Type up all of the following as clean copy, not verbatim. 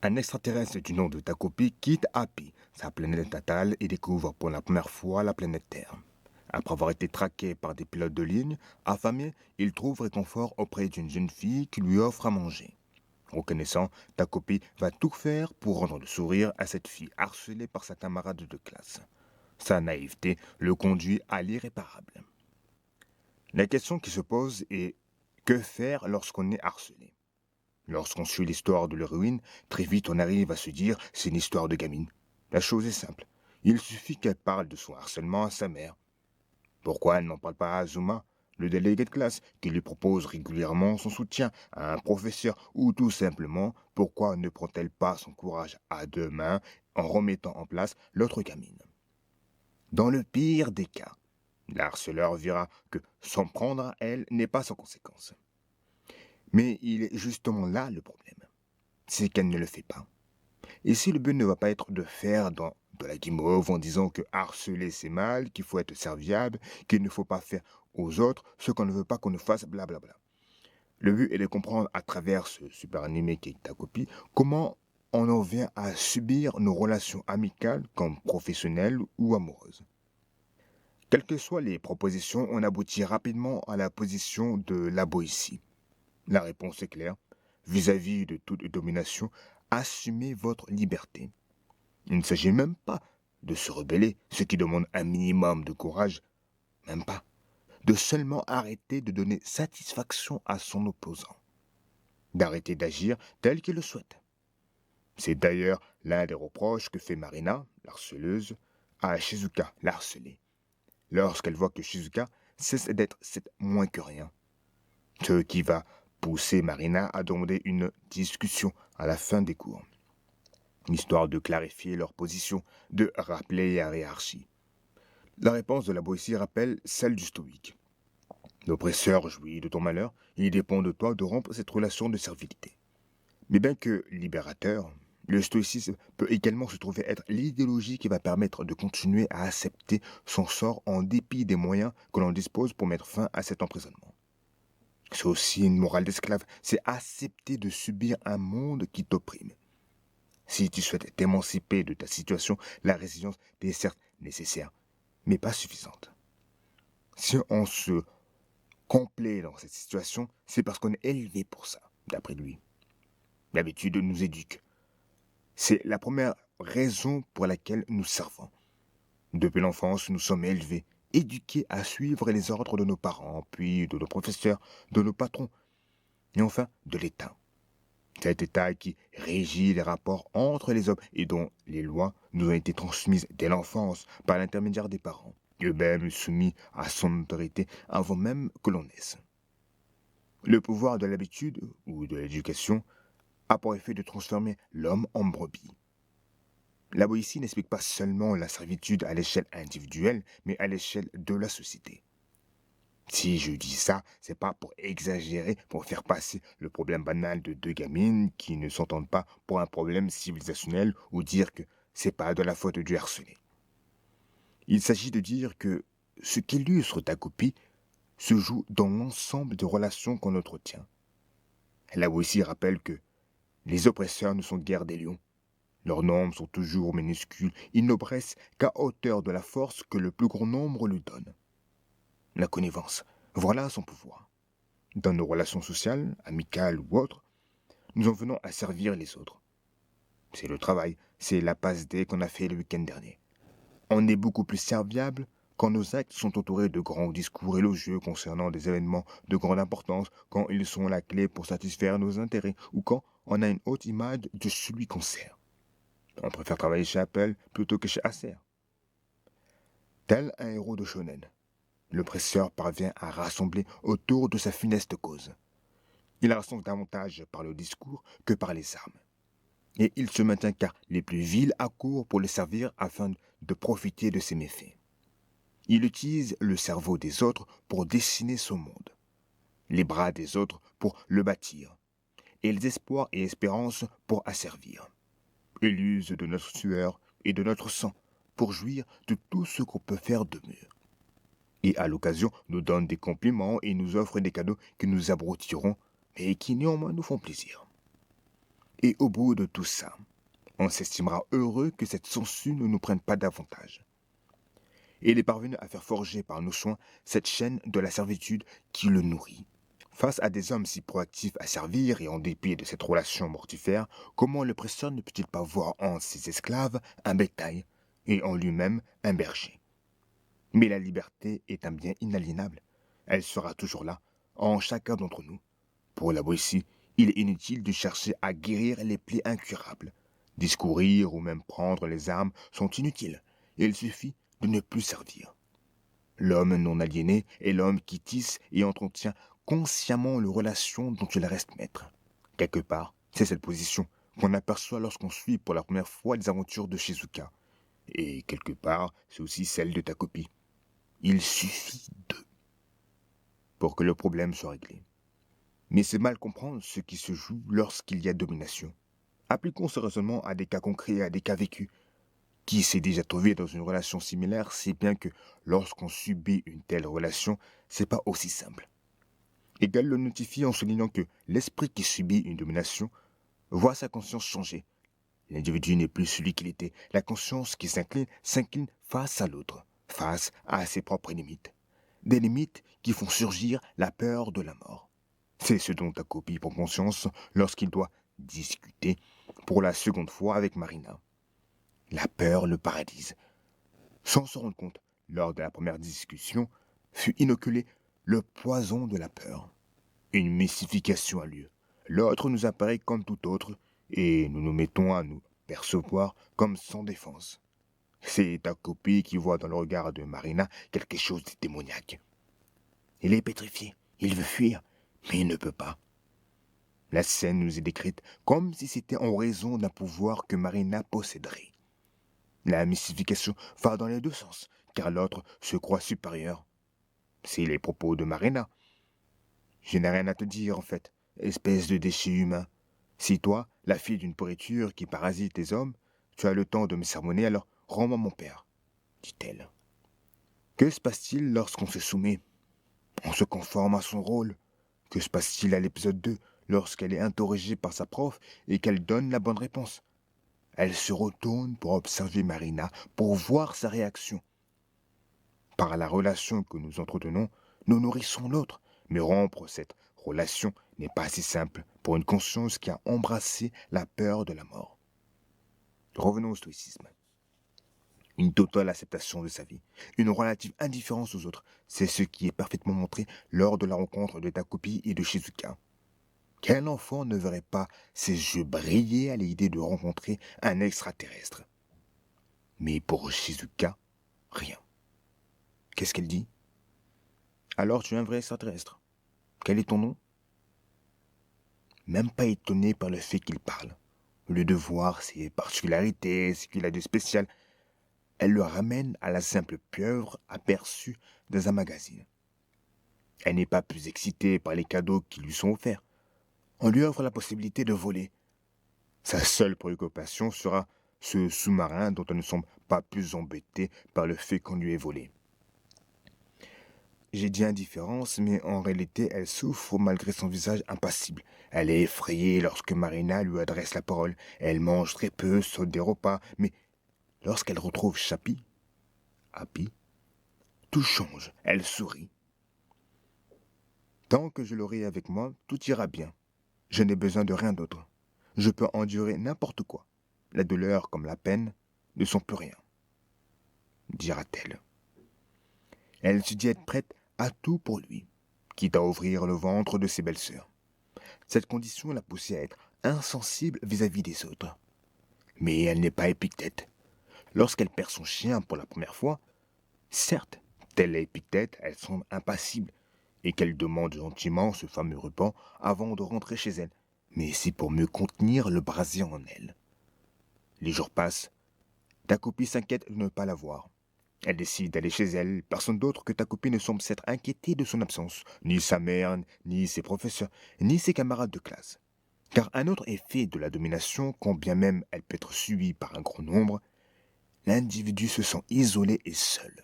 Un extraterrestre du nom de Takopi quitte Happy, sa planète natale, et découvre pour la première fois la planète Terre. Après avoir été traqué par des pilotes de ligne, affamé, il trouve réconfort auprès d'une jeune fille qui lui offre à manger. Reconnaissant, Takopi va tout faire pour rendre le sourire à cette fille harcelée par sa camarade de classe. Sa naïveté le conduit à l'irréparable. La question qui se pose est que faire lorsqu'on est harcelé? Lorsqu'on suit l'histoire de l'héroïne, très vite on arrive à se dire c'est une histoire de gamine. La chose est simple. Il suffit qu'elle parle de son harcèlement à sa mère. Pourquoi elle n'en parle pas à Azuma, le délégué de classe, qui lui propose régulièrement son soutien, à un professeur, ou tout simplement, pourquoi ne prend-elle pas son courage à deux mains en remettant en place l'autre gamine? Dans le pire des cas, l'harceleur verra que s'en prendre à elle n'est pas sans conséquence. Mais il est justement là le problème. C'est qu'elle ne le fait pas. Et si le but ne va pas être de faire dans de la guimauve en disant que harceler c'est mal, qu'il faut être serviable, qu'il ne faut pas faire aux autres ce qu'on ne veut pas qu'on ne fasse, blablabla. Le but est de comprendre à travers ce super animé qui est ta copie comment on en vient à subir nos relations amicales comme professionnelles ou amoureuses. Quelles que soient les propositions, on aboutit rapidement à la position de la Boétie. La réponse est claire. Vis-à-vis de toute domination, assumez votre liberté. Il ne s'agit même pas de se rebeller, ce qui demande un minimum de courage, même pas, de seulement arrêter de donner satisfaction à son opposant, d'arrêter d'agir tel qu'il le souhaite. C'est d'ailleurs l'un des reproches que fait Marina, l'harceleuse, à Shizuka, l'harcelée, lorsqu'elle voit que Shizuka cesse d'être cette moins que rien. Ce qui va pousser Marina à demander une discussion à la fin des cours, histoire de clarifier leur position, de rappeler la hiérarchie. La réponse de la Boétie rappelle celle du stoïque. L'oppresseur jouit de ton malheur, il dépend de toi de rompre cette relation de servilité. Mais bien que libérateur, le stoïcisme peut également se trouver être l'idéologie qui va permettre de continuer à accepter son sort en dépit des moyens que l'on dispose pour mettre fin à cet emprisonnement. C'est aussi une morale d'esclave, c'est accepter de subir un monde qui t'opprime. Si tu souhaites t'émanciper de ta situation, la résilience est certes nécessaire, mais pas suffisante. Si on se complaît dans cette situation, c'est parce qu'on est élevé pour ça, d'après lui. L'habitude nous éduque. C'est la première raison pour laquelle nous servons. Depuis l'enfance, nous sommes élevés, éduqués à suivre les ordres de nos parents, puis de nos professeurs, de nos patrons, et enfin de l'État. Cet État qui régit les rapports entre les hommes et dont les lois nous ont été transmises dès l'enfance par l'intermédiaire des parents, eux-mêmes soumis à son autorité avant même que l'on naisse. Le pouvoir de l'habitude ou de l'éducation a pour effet de transformer l'homme en brebis. La Boétie n'explique pas seulement la servitude à l'échelle individuelle, mais à l'échelle de la société. Si je dis ça, c'est pas pour exagérer, pour faire passer le problème banal de deux gamines qui ne s'entendent pas pour un problème civilisationnel ou dire que c'est pas de la faute du harcelé. Il s'agit de dire que ce qu'illustre ta copie se joue dans l'ensemble des relations qu'on entretient. Là aussi rappelle que les oppresseurs ne sont guère des lions. Leurs nombres sont toujours minuscules, ils n'oppressent qu'à hauteur de la force que le plus grand nombre lui donne. La connivence, voilà son pouvoir. Dans nos relations sociales, amicales ou autres, nous en venons à servir les autres. C'est le travail, c'est la passe dé qu'on a fait le week-end dernier. On est beaucoup plus serviable quand nos actes sont entourés de grands discours élogieux concernant des événements de grande importance, quand ils sont la clé pour satisfaire nos intérêts, ou quand on a une haute image de celui qu'on sert. On préfère travailler chez Apple plutôt que chez Acer. Tel un héros de shonen, l'oppresseur parvient à rassembler autour de sa funeste cause. Il rassemble davantage par le discours que par les armes. Et il se maintient car les plus vils accourent pour le servir afin de profiter de ses méfaits. Il utilise le cerveau des autres pour dessiner son monde, les bras des autres pour le bâtir, et les espoirs et espérances pour asservir. Il use de notre sueur et de notre sang pour jouir de tout ce qu'on peut faire de mieux. Et à l'occasion nous donne des compliments et nous offre des cadeaux que nous abroutirons, mais qui néanmoins nous font plaisir. Et au bout de tout ça, on s'estimera heureux que cette sangsue ne nous prenne pas davantage. Et il est parvenu à faire forger par nos soins cette chaîne de la servitude qui le nourrit. Face à des hommes si proactifs à servir et en dépit de cette relation mortifère, comment l'oppresseur ne peut-il pas voir en ses esclaves un bétail et en lui-même un berger? Mais la liberté est un bien inaliénable. Elle sera toujours là, en chacun d'entre nous. Pour la voici, il est inutile de chercher à guérir les plaies incurables. Discourir ou même prendre les armes sont inutiles. Il suffit de ne plus servir. L'homme non aliéné est l'homme qui tisse et entretient consciemment les relations dont il reste maître. Quelque part, c'est cette position qu'on aperçoit lorsqu'on suit pour la première fois les aventures de Shizuka. Et quelque part, c'est aussi celle de Takopi. Il suffit d'eux pour que le problème soit réglé. Mais c'est mal comprendre ce qui se joue lorsqu'il y a domination. Appliquons ce raisonnement à des cas concrets et à des cas vécus. Qui s'est déjà trouvé dans une relation similaire sait bien que lorsqu'on subit une telle relation, c'est pas aussi simple. Hegel le notifie en soulignant que l'esprit qui subit une domination voit sa conscience changer. L'individu n'est plus celui qu'il était. La conscience qui s'incline face à l'autre, face à ses propres limites. Des limites qui font surgir la peur de la mort. C'est ce dont Takopi prend conscience lorsqu'il doit discuter pour la seconde fois avec Marina. La peur le paralyse. Sans se rendre compte, lors de la première discussion, fut inoculé le poison de la peur. Une mystification a lieu. L'autre nous apparaît comme tout autre, et nous nous mettons à nous percevoir comme sans défense. C'est Takopi qui voit dans le regard de Marina quelque chose de démoniaque. Il est pétrifié, il veut fuir, mais il ne peut pas. La scène nous est décrite comme si c'était en raison d'un pouvoir que Marina posséderait. La mystification va dans les deux sens, car l'autre se croit supérieur. C'est les propos de Marina. Je n'ai rien à te dire, en fait, espèce de déchet humain. Si toi, la fille d'une pourriture qui parasite les hommes, tu as le temps de me sermonner, alors rends-moi mon père, dit-elle. Que se passe-t-il lorsqu'on se soumet? On se conforme à son rôle. Que se passe-t-il à l'épisode 2, lorsqu'elle est interrogée par sa prof et qu'elle donne la bonne réponse? Elle se retourne pour observer Marina, pour voir sa réaction. Par la relation que nous entretenons, nous nourrissons l'autre, mais rompre cette relation n'est pas si simple pour une conscience qui a embrassé la peur de la mort. Revenons au stoïcisme. Une totale acceptation de sa vie, une relative indifférence aux autres, c'est ce qui est parfaitement montré lors de la rencontre de Takopi et de Shizuka. Quel enfant ne verrait pas ses yeux briller à l'idée de rencontrer un extraterrestre? Mais pour Shizuka, rien. Qu'est-ce qu'elle dit? Alors tu es un vrai extraterrestre. Quel est ton nom? Même pas étonnée par le fait qu'il parle. Au lieu de voir ses particularités, ce qu'il a de spécial, elle le ramène à la simple pieuvre aperçue dans un magazine. Elle n'est pas plus excitée par les cadeaux qui lui sont offerts. On lui offre la possibilité de voler. Sa seule préoccupation sera ce sous-marin dont elle ne semble pas plus embêtée par le fait qu'on lui ait volé. J'ai dit indifférence, mais en réalité, elle souffre malgré son visage impassible. Elle est effrayée lorsque Marina lui adresse la parole. Elle mange très peu, saute des repas, mais lorsqu'elle retrouve Happy, tout change. Elle sourit. Tant que je l'aurai avec moi, tout ira bien. Je n'ai besoin de rien d'autre. Je peux endurer n'importe quoi. La douleur comme la peine ne sont plus rien, dira-t-elle. Elle se dit être prête à tout pour lui, quitte à ouvrir le ventre de ses belles-sœurs. Cette condition l'a poussée à être insensible vis-à-vis des autres. Mais elle n'est pas Épictète. Lorsqu'elle perd son chien pour la première fois, certes, telle est Épictète, elle semble impassible, et qu'elle demande gentiment ce fameux ruban avant de rentrer chez elle. Mais c'est pour mieux contenir le brasier en elle. Les jours passent. Takopi s'inquiète de ne pas la voir. Elle décide d'aller chez elle. Personne d'autre que Takopi ne semble s'être inquiété de son absence. Ni sa mère, ni ses professeurs, ni ses camarades de classe. Car un autre effet de la domination, quand bien même elle peut être subie par un grand nombre, l'individu se sent isolé et seul.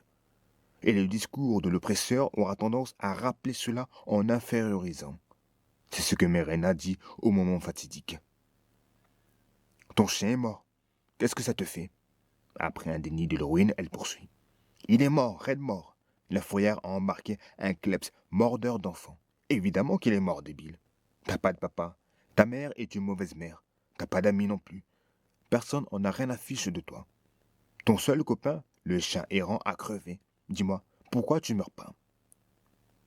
Et le discours de l'oppresseur aura tendance à rappeler cela en infériorisant. C'est ce que Merena dit au moment fatidique. Ton chien est mort. Qu'est-ce que ça te fait? Après un déni de l'héroïne, elle poursuit. Il est mort, raide mort. La fourrière a embarqué un kleps mordeur d'enfants. Évidemment qu'il est mort, débile. T'as pas de papa. Ta mère est une mauvaise mère. T'as pas d'amis non plus. Personne en a rien à fiche de toi. Ton seul copain, le chat errant, a crevé. Dis-moi, pourquoi tu meurs pas?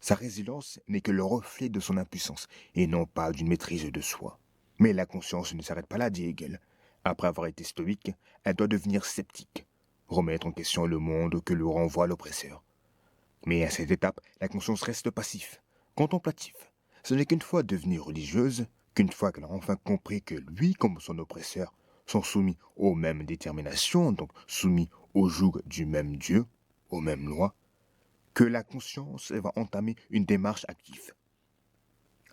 Sa résilience n'est que le reflet de son impuissance, et non pas d'une maîtrise de soi. Mais la conscience ne s'arrête pas là, dit Hegel. Après avoir été stoïque, elle doit devenir sceptique, remettre en question le monde que lui renvoie l'oppresseur. Mais à cette étape, la conscience reste passif, contemplatif. Ce n'est qu'une fois devenue religieuse, qu'une fois qu'elle a enfin compris que lui, comme son oppresseur, sont soumis aux mêmes déterminations, donc soumis au joug du même Dieu, aux mêmes lois, que la conscience va entamer une démarche active.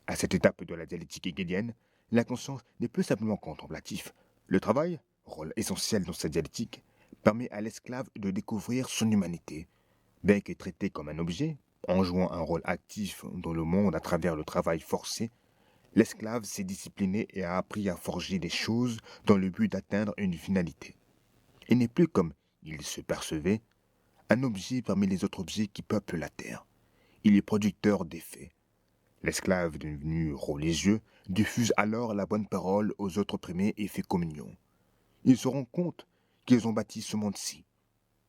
À cette étape de la dialectique hegelienne, la conscience n'est plus simplement contemplative. Le travail, rôle essentiel dans cette dialectique, permet à l'esclave de découvrir son humanité. Bien que traité comme un objet, en jouant un rôle actif dans le monde à travers le travail forcé, l'esclave s'est discipliné et a appris à forger des choses dans le but d'atteindre une finalité. Il n'est plus comme il se percevait, un objet parmi les autres objets qui peuplent la terre. Il est producteur d'effets. L'esclave devenu religieux diffuse alors la bonne parole aux autres opprimés et fait communion. Ils se rendent compte qu'ils ont bâti ce monde-ci.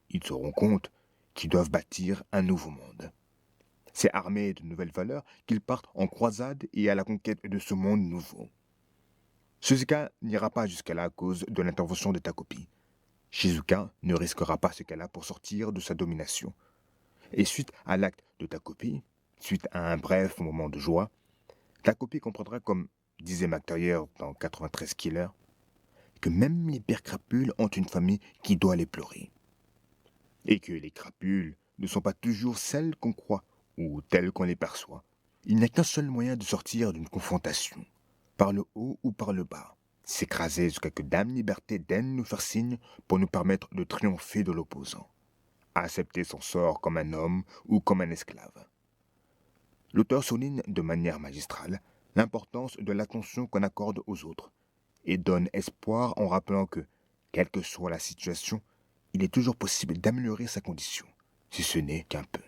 Ils se rendent compte qu'ils doivent bâtir un nouveau monde. C'est armés de nouvelles valeurs qu'ils partent en croisade et à la conquête de ce monde nouveau. Shizuka n'ira pas jusqu'à là à cause de l'intervention de Takopi. Shizuka ne risquera pas ce qu'elle a pour sortir de sa domination. Et suite à l'acte de Takopi, suite à un bref moment de joie, Takopi comprendra, comme disait McTayer dans 93 Killer, que même les pires crapules ont une famille qui doit les pleurer. Et que les crapules ne sont pas toujours celles qu'on croit ou telles qu'on les perçoit. Il n'y a qu'un seul moyen de sortir d'une confrontation, par le haut ou par le bas. S'écraser jusqu'à que Dame Liberté daigne nous faire signe pour nous permettre de triompher de l'opposant. Accepter son sort comme un homme ou comme un esclave. L'auteur souligne de manière magistrale l'importance de l'attention qu'on accorde aux autres et donne espoir en rappelant que, quelle que soit la situation, il est toujours possible d'améliorer sa condition, si ce n'est qu'un peu.